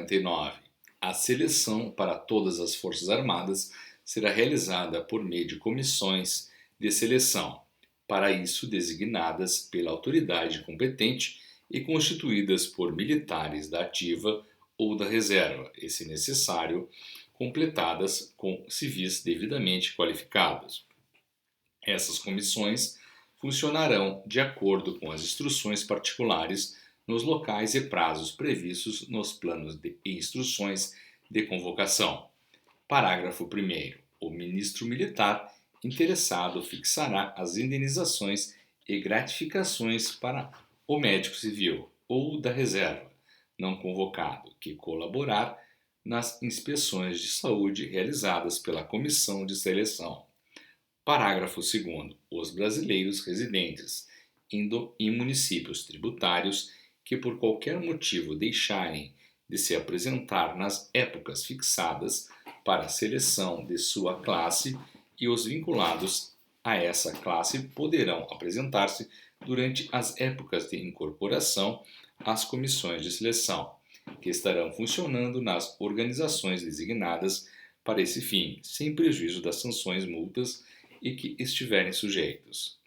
49. A seleção para todas as Forças Armadas será realizada por meio de comissões de seleção, para isso designadas pela autoridade competente e constituídas por militares da ativa ou da reserva, e, se necessário, completadas com civis devidamente qualificados. Essas comissões funcionarão de acordo com as instruções particulares nos locais e prazos previstos nos planos e instruções de convocação. Parágrafo 1º. O ministro militar interessado fixará as indenizações e gratificações para o médico civil ou da reserva não convocado que colaborar nas inspeções de saúde realizadas pela comissão de seleção. Parágrafo 2º. Os brasileiros residentes em municípios tributários que por qualquer motivo deixarem de se apresentar nas épocas fixadas para a seleção de sua classe e os vinculados a essa classe poderão apresentar-se durante as épocas de incorporação às comissões de seleção, que estarão funcionando nas organizações designadas para esse fim, sem prejuízo das sanções, multas e que estiverem sujeitos.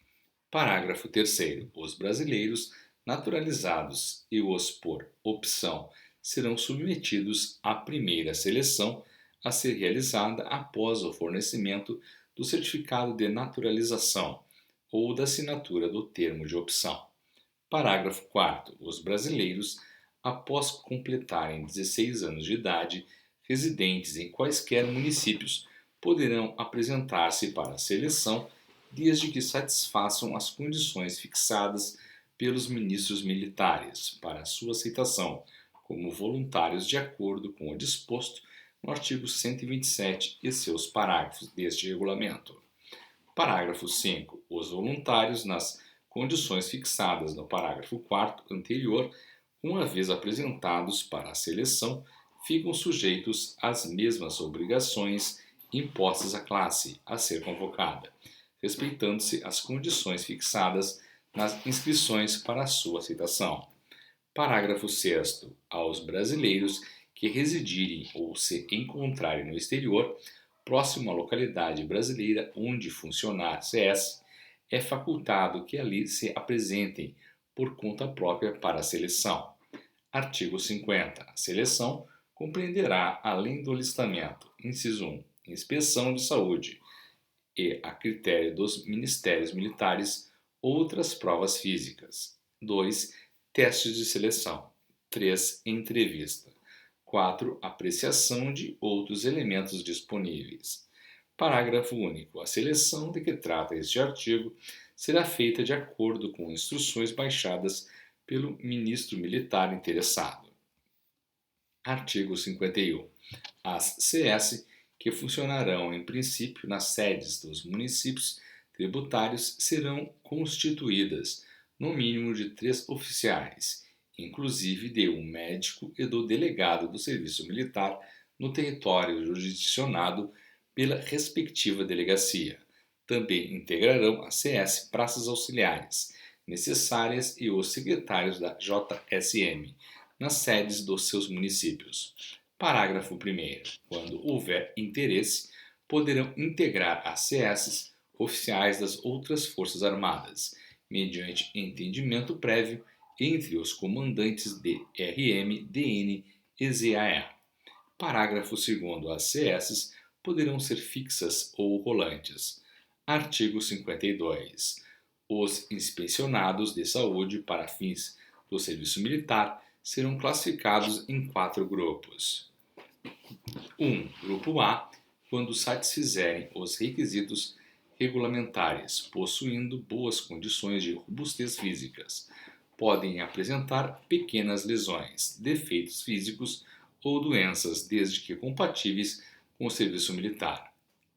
Parágrafo 3º. Os brasileiros naturalizados e os por opção serão submetidos à primeira seleção a ser realizada após o fornecimento do certificado de naturalização ou da assinatura do termo de opção. Parágrafo 4º. Os brasileiros, após completarem 16 anos de idade, residentes em quaisquer municípios, poderão apresentar-se para a seleção desde que satisfaçam as condições fixadas pelos ministros militares para sua aceitação como voluntários de acordo com o disposto no artigo 127 e seus parágrafos deste regulamento. Parágrafo 5. Os voluntários, nas condições fixadas no parágrafo 4º anterior, uma vez apresentados para a seleção, ficam sujeitos às mesmas obrigações impostas à classe a ser convocada, respeitando-se as condições fixadas nas inscrições para a sua aceitação. Parágrafo 6º. Aos brasileiros que residirem ou se encontrarem no exterior, próximo à localidade brasileira onde funcionar CS, é facultado que ali se apresentem por conta própria para a seleção. Artigo 50. A seleção compreenderá, além do listamento, inciso 1, inspeção de saúde e, a critério dos ministérios militares, outras provas físicas. 2. Testes de seleção. 3. Entrevista. 4. Apreciação de outros elementos disponíveis. Parágrafo único. A seleção de que trata este artigo será feita de acordo com instruções baixadas pelo ministro militar interessado. Artigo 51. As CS, que funcionarão em princípio nas sedes dos municípios tributários, serão constituídas no mínimo de 3 oficiais, inclusive de um médico e do delegado do serviço militar no território jurisdicionado pela respectiva delegacia. Também integrarão a CS praças auxiliares necessárias e os secretários da JSM nas sedes dos seus municípios. Parágrafo 1º. Quando houver interesse, poderão integrar as CS oficiais das outras Forças Armadas, mediante entendimento prévio entre os comandantes de RM, DN e ZAE. Parágrafo 2º. As CS poderão ser fixas ou rolantes. Artigo 52. Os inspecionados de saúde para fins do serviço militar serão classificados em 4 grupos. 1. Grupo A, quando satisfizerem os requisitos regulamentares, possuindo boas condições de robustez físicas, podem apresentar pequenas lesões, defeitos físicos ou doenças, desde que compatíveis com o serviço militar.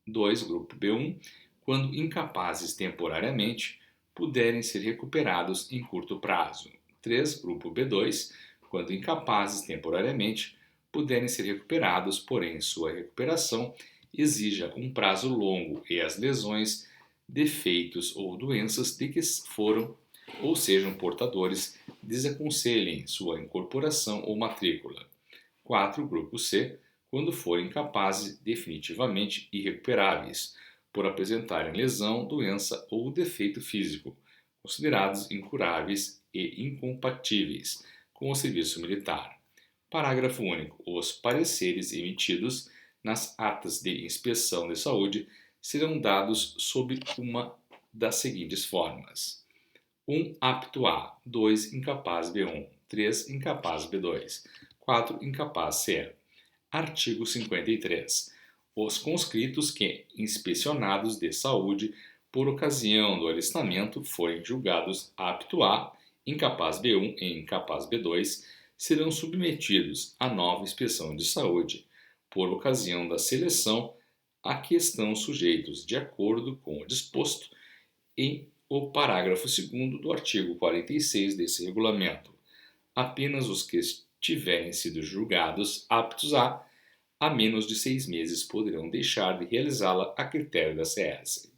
2. Grupo B1, quando incapazes temporariamente, puderem ser recuperados em curto prazo. 3. Grupo B2, quando incapazes temporariamente, puderem ser recuperados, porém sua recuperação exija um prazo longo e as lesões, defeitos ou doenças de que foram ou sejam portadores desaconselhem sua incorporação ou matrícula. 4. Grupo C, quando forem capazes definitivamente irrecuperáveis, por apresentarem lesão, doença ou defeito físico, considerados incuráveis e incompatíveis com o serviço militar. Parágrafo único. Os pareceres emitidos nas atas de inspeção de saúde serão dados sob uma das seguintes formas: 1. Apto A. 2. Incapaz B1. 3. Incapaz B2. 4. Incapaz C. Artigo 53. Os conscritos que, inspecionados de saúde por ocasião do alistamento, forem julgados apto A, incapaz B1 e incapaz B2, serão submetidos à nova inspeção de saúde por ocasião da seleção a que estão sujeitos de acordo com o disposto em o parágrafo 2º do artigo 46 desse regulamento. Apenas os que tiverem sido julgados aptos a menos de 6 meses poderão deixar de realizá-la a critério da CS.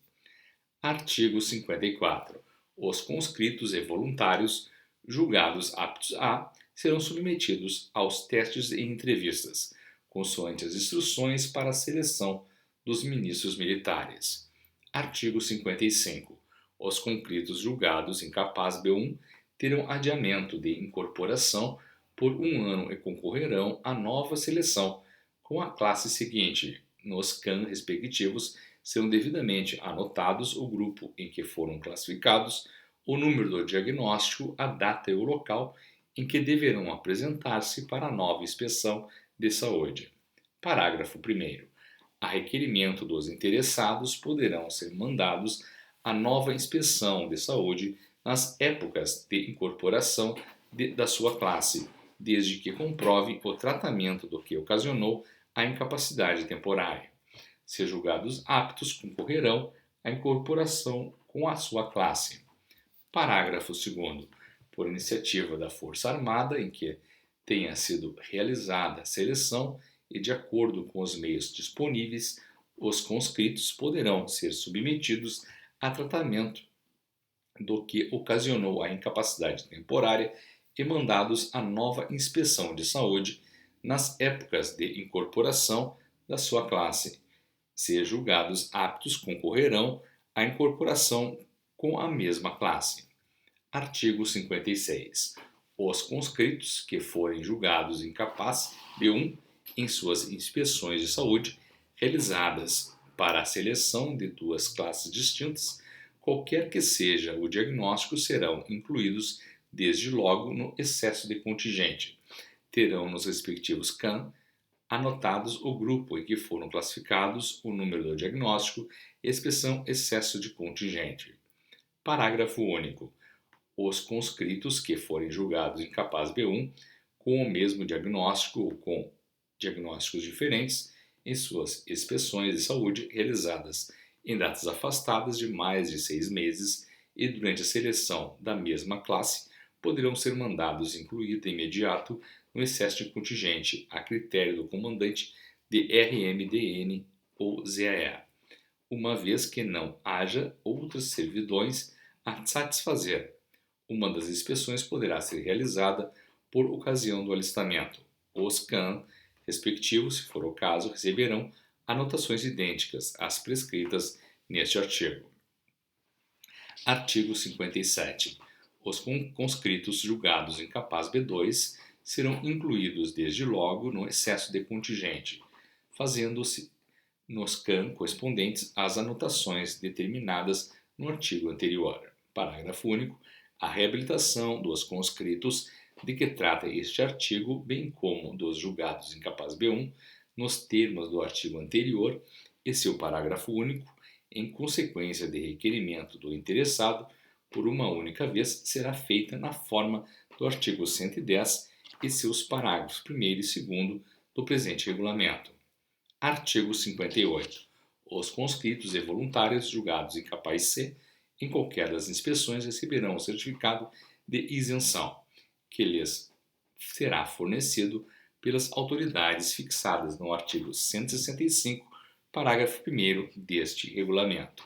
Artigo 54. Os conscritos e voluntários julgados aptos a serão submetidos aos testes e entrevistas, consoante as instruções para a seleção dos ministros militares. Artigo 55. Os conscritos julgados incapazes B1 terão adiamento de incorporação por 1 ano e concorrerão à nova seleção com a classe seguinte. Nos CAN respectivos serão devidamente anotados o grupo em que foram classificados, o número do diagnóstico, a data e o local em que deverão apresentar-se para a nova inspeção de saúde. Parágrafo 1º. A requerimento dos interessados poderão ser mandados à nova inspeção de saúde nas épocas de incorporação da sua classe, desde que comprove o tratamento do que ocasionou a incapacidade temporária. Se julgados aptos, concorrerão à incorporação com a sua classe. Parágrafo 2º. Por iniciativa da Força Armada em que tenha sido realizada a seleção e de acordo com os meios disponíveis, os conscritos poderão ser submetidos a tratamento do que ocasionou a incapacidade temporária e mandados à nova inspeção de saúde nas épocas de incorporação da sua classe. Se julgados aptos, concorrerão à incorporação com a mesma classe. Artigo 56. Os conscritos que forem julgados incapazes B1 em suas inspeções de saúde realizadas para a seleção de 2 classes distintas, qualquer que seja o diagnóstico, serão incluídos desde logo no excesso de contingente. Terão nos respectivos CAN anotados o grupo em que foram classificados, o número do diagnóstico e a expressão excesso de contingente. Parágrafo único. Os conscritos que forem julgados incapazes B1 com o mesmo diagnóstico ou com diagnósticos diferentes em suas inspeções de saúde realizadas em datas afastadas de mais de 6 meses e durante a seleção da mesma classe poderão ser mandados incluir de imediato no excesso de contingente a critério do comandante de RMDN ou ZAE, uma vez que não haja outras servidões a satisfazer. Uma das inspeções poderá ser realizada por ocasião do alistamento. Os CAN respectivos, se for o caso, receberão anotações idênticas às prescritas neste artigo. Artigo 57. Os conscritos julgados incapazes B2 serão incluídos desde logo no excesso de contingente, fazendo-se nos CAN correspondentes às anotações determinadas no artigo anterior. Parágrafo único. A reabilitação dos conscritos de que trata este artigo, bem como dos julgados incapazes B1, nos termos do artigo anterior e seu parágrafo único, em consequência de requerimento do interessado, por uma única vez, será feita na forma do artigo 110 e seus parágrafos 1º e 2º do presente regulamento. Artigo 58. Os conscritos e voluntários julgados incapazes C, em qualquer das inspeções, receberão o certificado de isenção, que lhes será fornecido pelas autoridades fixadas no artigo 165, parágrafo 1º deste regulamento.